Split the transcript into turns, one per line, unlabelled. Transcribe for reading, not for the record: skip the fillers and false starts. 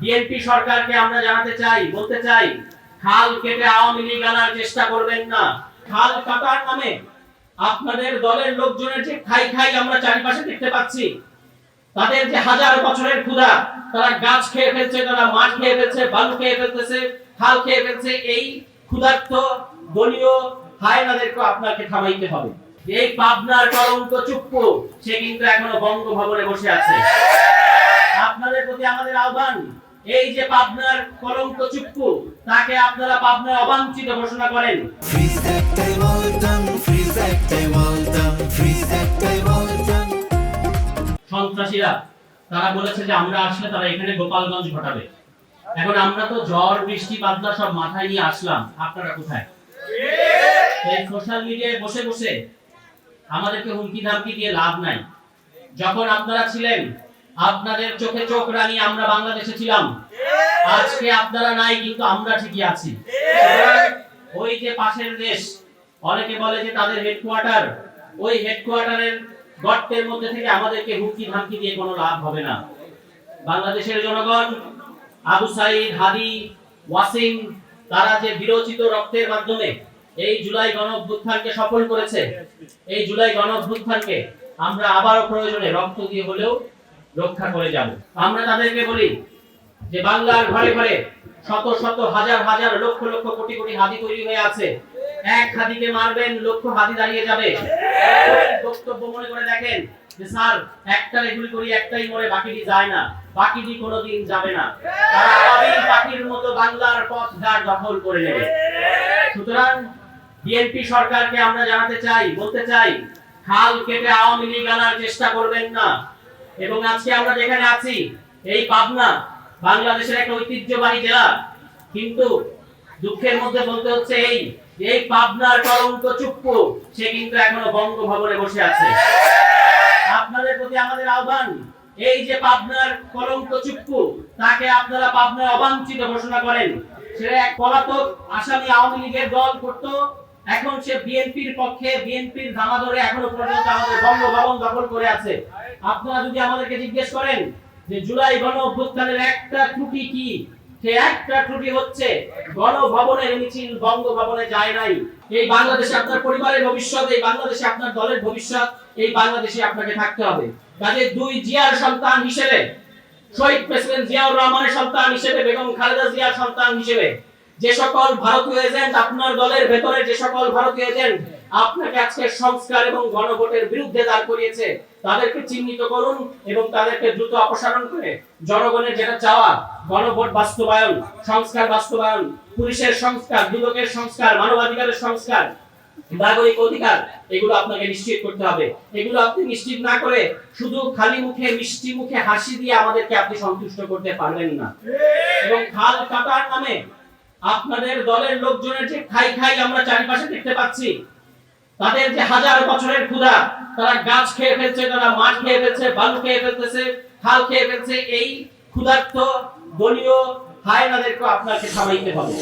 BNP সরকারকে আমরা জানাতে চাই, বলতে চাই, খাল কেটে আওয়ামী লীগ আনার চেষ্টা করবেন না। খাল কাটার নামে আপনাদের দলের লোকজনের যে খাই খাই আমরা চারিপাশে দেখতে পাচ্ছি, তাদের যে হাজার বছরের ক্ষুধা, তারা গাছ খেয়ে ফেলছে, তারা মাঠ খেয়ে ফেলছে, বালু খেয়ে ফেলতেছে, খাল খেয়ে ফেলছে। এই ক্ষুধার্ত দলীয় হায়নাদেরকে আপনাকে থামাইতে হবে। এই পাবনার কলঙ্ক চুপ্পু, সে কিন্তু এখনো বঙ্গভবনে বসে আছে। আপনাদের প্রতি আমাদের আহ্বান, এই যে পাবনার কলঙ্ক চুপ্পু, তাকে আপনারা পাবনায় অবাঞ্ছিত ঘোষণা করেন। সন্ত্রাসীরা তারা বলেছে যে আমরা আসলে তারা এখানে গোপালগঞ্জ ঘটাবে। এখন আমরা তো ঝড় বৃষ্টি বাদলা সব মাথায় নিয়ে আসলাম, আপনারা কোথায়? এই সোশ্যাল মিডিয়ায় বসে বসে আমাদেরকে হুমকি ধামকি দিয়ে লাভ নাই। যখন আপনারা ছিলেন, আপনাদের চোখে চোখ রাঙিয়ে আমরা বাংলাদেশে ছিলাম। আজকে আপনারা নাই, কিন্তু আমরা ঠিকই আছি। ওই যে পাশের দেশ, অনেকে বলে যে তাদের হেডকোয়ার্টার, ওই হেডকোয়ার্টারের গর্তের মধ্যে থেকে আমাদেরকে হুমকি ধামকি দিয়ে কোনো লাভ হবে না। বাংলাদেশের জনগণ, আবু সাইদ, হাদি, ওয়াসিম, তারা যে বিরোচিত রক্তের মাধ্যমে এই জুলাই গণঅভ্যুত্থানকে সফল করেছে, এই জুলাই গণঅভ্যুত্থানকে আমরা আবারও প্রয়োজনে রক্ত দিয়ে হলেও রক্ষা করে যাব। আমরা তাদেরকে বলি যে বাংলার ঘরে ঘরে শত শত হাজার হাজার লক্ষ লক্ষ কোটি কোটি হাদি তৈরি হয়ে আছে। এক হাদিকে মারবেন, লক্ষ হাদি দাঁড়িয়ে যাবে। বক্তব্য মনে করে দেখেন যে স্যার একটারে গুলি করি, একটাই মরে, বাকিটি যায় না। বাকিটি কোনোদিন যাবে না। তারা আবাবিল পাখির মতো বাংলার পথ ঘাট দখল করে নেবে। সুতরাং বিএনপি সরকারকে আমরা জানাতে চাই, বলতে চাই, খাল কেটে আওয়ামী লীগ আনার চেষ্টা করবেন না। এবং আজকে আমরা যেখানে আছি, এই পাবনা বাংলাদেশের একটা ঐতিহ্যবাহী জেলা, কিন্তু দুঃখের মধ্যে বলতে হচ্ছে এই পাবনার কলঙ্ক চুপ্পু, সে কিন্তু এখনো বঙ্গভবনে বসে আছে। আপনাদের প্রতি আমাদের আহ্বান, এই যে পাবনার কলঙ্ক চুপ্পু, তাকে আপনারা পাবনায় অবাঞ্ছিত ঘোষণা করেন। সে এক পলাতক আসামি, আওয়ামী লীগের দল করতো, এখন সে বিএনপির পক্ষে, বিএনপির ধামা ধরে এখনো পর্যন্ত আমাদের বঙ্গভবন দখল করে আছে। আপনারা যদি আমাদেরকে জিজ্ঞেস করেন যে জুলাই গণঅভ্যুত্থানের একটা ত্রুটি কি, সে একটা ত্রুটি হচ্ছে গণভবনের মিছিল বঙ্গভবনে যায় নাই। এই বাংলাদেশে আপনার পরিবারের ভবিষ্যৎ, এই বাংলাদেশে আপনার দলের ভবিষ্যৎ, এই বাংলাদেশে আপনাকে থাকতে হবে। কাজে দুই জিয়ার সন্তান হিসেবে, শহীদ প্রেসিডেন্ট জিয়াউর রহমানের সন্তান হিসেবে, বেগম খালেদা জিয়ার সন্তান হিসেবে, যে সকল ভারতীয় এজেন্ট আপনার দলের ভেতরে, যে সকল ভারতীয় এজেন্ট আপনাকে আজকে সংস্কার এবং গণভোটের বিরুদ্ধে দাঁড় করিয়েছে, তাদেরকে চিহ্নিত করুন এবং তাদেরকে দ্রুত অপসারণ করে জনগণের যেটা চাওয়া, গণভোট বাস্তবায়ন, সংস্কার বাস্তবায়ন, পুলিশের সংস্কার, দুদকের সংস্কার, মানবাধিকারের সংস্কার, নাগরিক অধিকার, এগুলো আপনাকে নিশ্চিত করতে হবে। এগুলো আপনি নিশ্চিত না করে শুধু খালি মুখে, মিষ্টি মুখে হাসি দিয়ে আমাদেরকে আপনি সন্তুষ্ট করতে পারবেন না। এবং খাল কাটার নামে আপনাদের দলের লোকজনের যে খাই খাই আমরা চারিপাশে দেখতে পাচ্ছি, তাদের যে হাজার বছরের ক্ষুধা, তারা গাছ খেয়ে ফেলছে, তারা মাঠ খেয়ে ফেলছে, বালু খেয়ে ফেলতেছে, খাল খেয়ে ফেলছে। এই ক্ষুধার্ত দলীয় হায়নাদেরকে আপনাকে থামাইতে হবে।